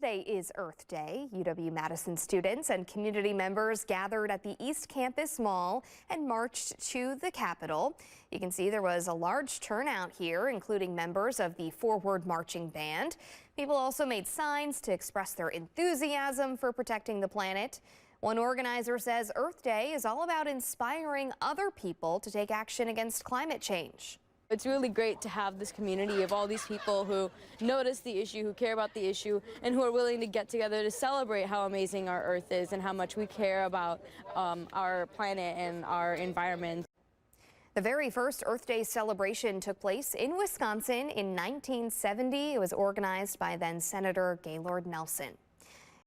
Today is Earth Day. UW-Madison students and community members gathered at the East Campus Mall and marched to the Capitol. You can see there was a large turnout here, including members of the Forward Marching Band. People also made signs to express their enthusiasm for protecting the planet. One organizer says Earth Day is all about inspiring other people to take action against climate change. It's really great to have this community of all these people who notice the issue, who care about the issue, and who are willing to get together to celebrate how amazing our Earth is and how much we care about our planet and our environment. The very first Earth Day celebration took place in Wisconsin in 1970. It was organized by then Senator Gaylord Nelson.